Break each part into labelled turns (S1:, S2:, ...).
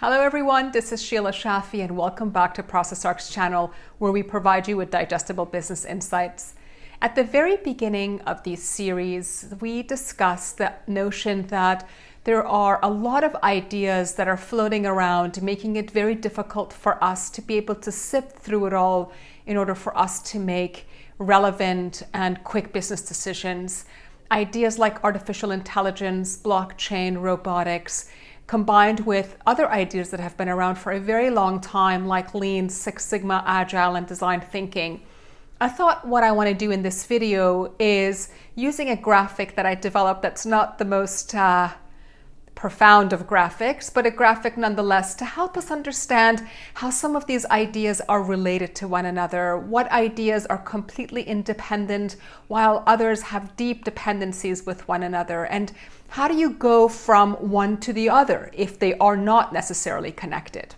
S1: Hello everyone, this is Sheila Shaffie and welcome back to ProcessArc's channel where we provide you with digestible business insights. At the very beginning of these series, we discussed the notion that there are a lot of ideas that are floating around, making it very difficult for us to be able to sift through it all in order for us to make relevant and quick business decisions. Ideas like artificial intelligence, blockchain, robotics, combined with other ideas that have been around for a very long time, like Lean, Six Sigma, Agile, and design thinking. I thought what I want to do in this video is using a graphic that I developed that's not the most profound of graphics, but a graphic nonetheless to help us understand how some of these ideas are related to one another, what ideas are completely independent while others have deep dependencies with one another, and how do you go from one to the other if they are not necessarily connected.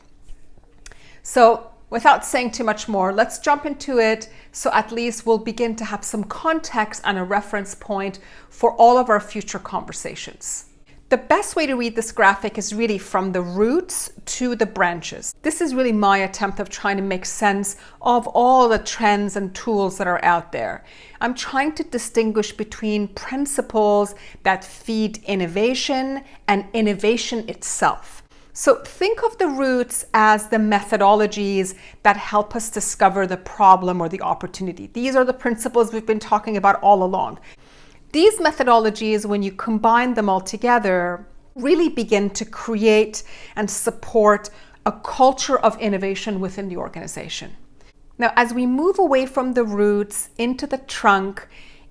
S1: So without saying too much more, let's jump into it so at least we'll begin to have some context and a reference point for all of our future conversations. The best way to read this graphic is really from the roots to the branches. This is really my attempt of trying to make sense of all the trends and tools that are out there. I'm trying to distinguish between principles that feed innovation and innovation itself. So think of the roots as the methodologies that help us discover the problem or the opportunity. These are the principles we've been talking about all along. These methodologies, when you combine them all together, really begin to create and support a culture of innovation within the organization. Now, as we move away from the roots into the trunk,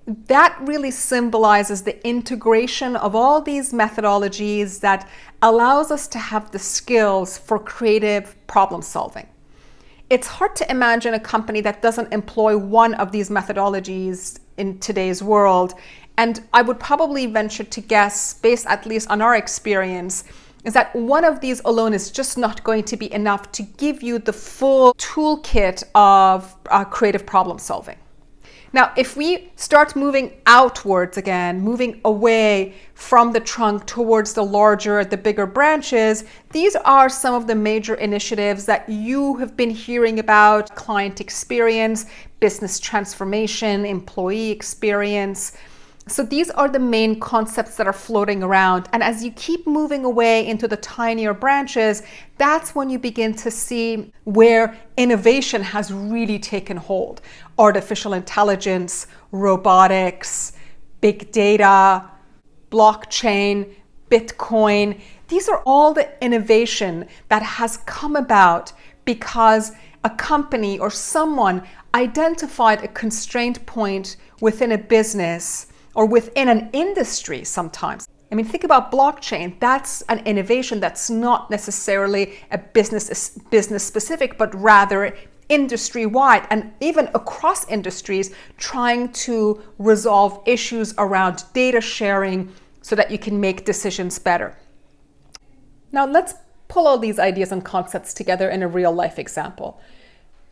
S1: that really symbolizes the integration of all these methodologies that allows us to have the skills for creative problem solving. It's hard to imagine a company that doesn't employ one of these methodologies in today's world. And I would probably venture to guess, based at least on our experience, is that one of these alone is just not going to be enough to give you the full toolkit of creative problem solving. Now, if we start moving outwards again, moving away from the trunk towards the larger, the bigger branches, these are some of the major initiatives that you have been hearing about: client experience, business transformation, employee experience. So these are the main concepts that are floating around. And as you keep moving away into the tinier branches, that's when you begin to see where innovation has really taken hold. Artificial intelligence, robotics, big data, blockchain, Bitcoin. These are all the innovation that has come about because a company or someone identified a constraint point within a business or within an industry sometimes. I mean, think about blockchain. That's an innovation that's not necessarily a business specific, but rather industry-wide and even across industries, trying to resolve issues around data sharing so that you can make decisions better. Now let's pull all these ideas and concepts together in a real life example.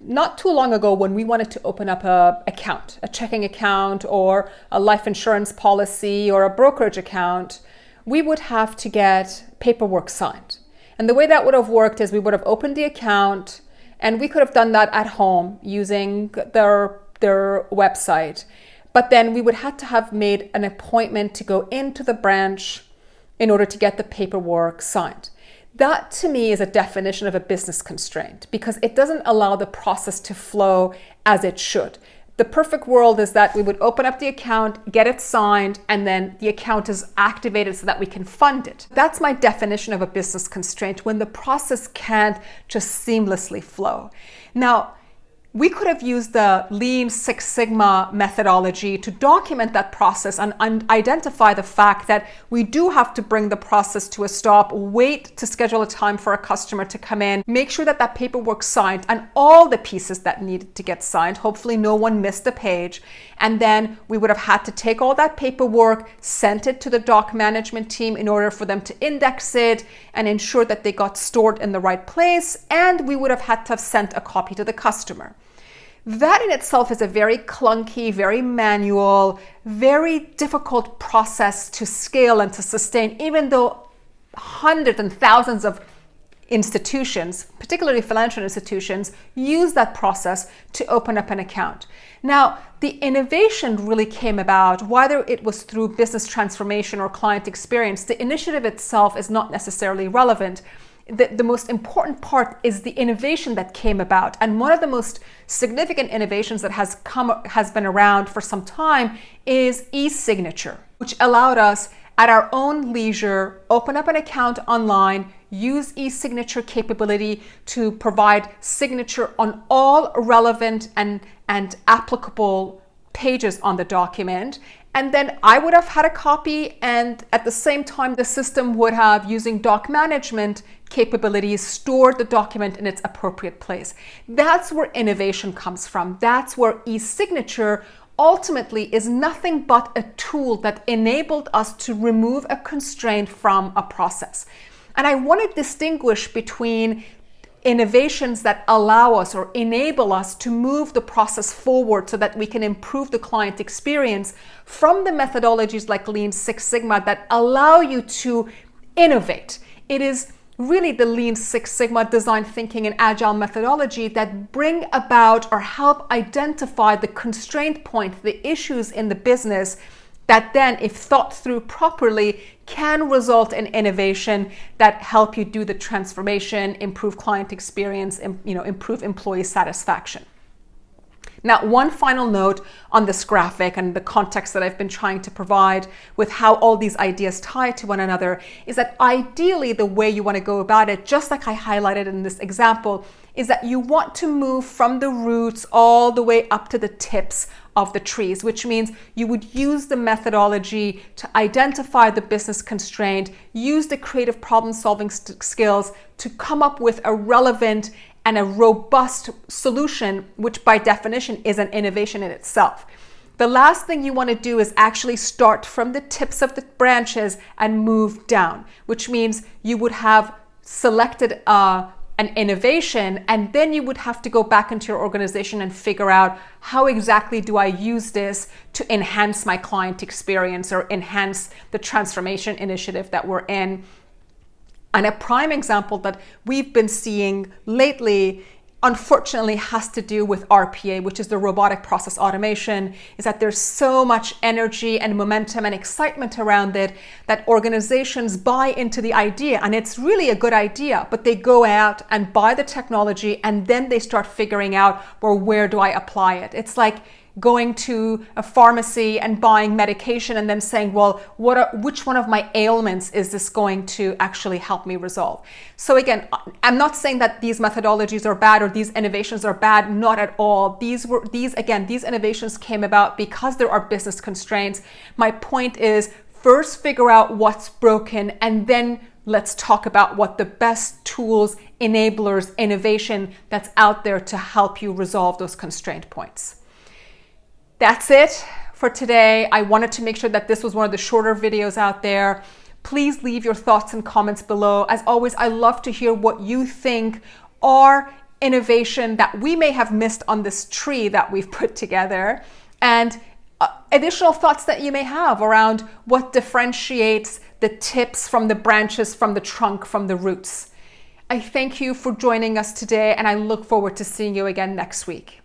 S1: Not too long ago, when we wanted to open up an account, a checking account or a life insurance policy or a brokerage account, we would have to get paperwork signed. And the way that would have worked is we would have opened the account, and we could have done that at home using their website. But then we would have to have made an appointment to go into the branch in order to get the paperwork signed. That to me is a definition of a business constraint because it doesn't allow the process to flow as it should. The perfect world is that we would open up the account, get it signed, and then the account is activated so that we can fund it. That's my definition of a business constraint, when the process can't just seamlessly flow. Now, we could have used the Lean Six Sigma methodology to document that process and identify the fact that we do have to bring the process to a stop, wait to schedule a time for a customer to come in, make sure that that paperwork's signed and all the pieces that needed to get signed. Hopefully no one missed a page. And then we would have had to take all that paperwork, sent it to the doc management team in order for them to index it and ensure that they got stored in the right place. And we would have had to have sent a copy to the customer. That in itself is a very clunky, very manual, very difficult process to scale and to sustain, even though hundreds and thousands of institutions, particularly financial institutions, use that process to open up an account. Now, the innovation really came about, whether it was through business transformation or client experience. The initiative itself is not necessarily relevant. The most important part is the innovation that came about. And one of the most significant innovations that has been around for some time is e-signature, which allowed us at our own leisure, open up an account online, use e-signature capability to provide signature on all relevant and applicable pages on the document. And then I would have had a copy, and at the same time, the system would have, using doc management capabilities, stored the document in its appropriate place. That's where innovation comes from. That's where e-signature ultimately is nothing but a tool that enabled us to remove a constraint from a process. And I want to distinguish between innovations that allow us or enable us to move the process forward so that we can improve the client experience, from the methodologies like Lean Six Sigma that allow you to innovate. It is really the Lean Six Sigma design thinking and agile methodology that bring about or help identify the constraint point, the issues in the business that then, if thought through properly, can result in innovation that help you do the transformation, improve client experience, and improve employee satisfaction. Now, one final note on this graphic and the context that I've been trying to provide with how all these ideas tie to one another is that ideally the way you want to go about it, just like I highlighted in this example, is that you want to move from the roots all the way up to the tips of the trees, which means you would use the methodology to identify the business constraint, use the creative problem-solving skills to come up with a relevant and a robust solution, which by definition is an innovation in itself. The last thing you want to do is actually start from the tips of the branches and move down, which means you would have selected an innovation, and then you would have to go back into your organization and figure out how exactly do I use this to enhance my client experience or enhance the transformation initiative that we're in. And a prime example that we've been seeing lately, unfortunately, has to do with RPA, which is the robotic process automation, is that there's so much energy and momentum and excitement around it that organizations buy into the idea. And it's really a good idea, but they go out and buy the technology and then they start figuring out, well, where do I apply it? It's like going to a pharmacy and buying medication and then saying, well, which one of my ailments is this going to actually help me resolve? So again, I'm not saying that these methodologies are bad or these innovations are bad, not at all. These innovations came about because there are business constraints. My point is, first figure out what's broken, and then let's talk about what the best tools, enablers, innovation that's out there to help you resolve those constraint points. That's it for today. I wanted to make sure that this was one of the shorter videos out there. Please leave your thoughts and comments below. As always, I love to hear what you think are innovation that we may have missed on this tree that we've put together, and additional thoughts that you may have around what differentiates the tips from the branches, from the trunk, from the roots. I thank you for joining us today, and I look forward to seeing you again next week.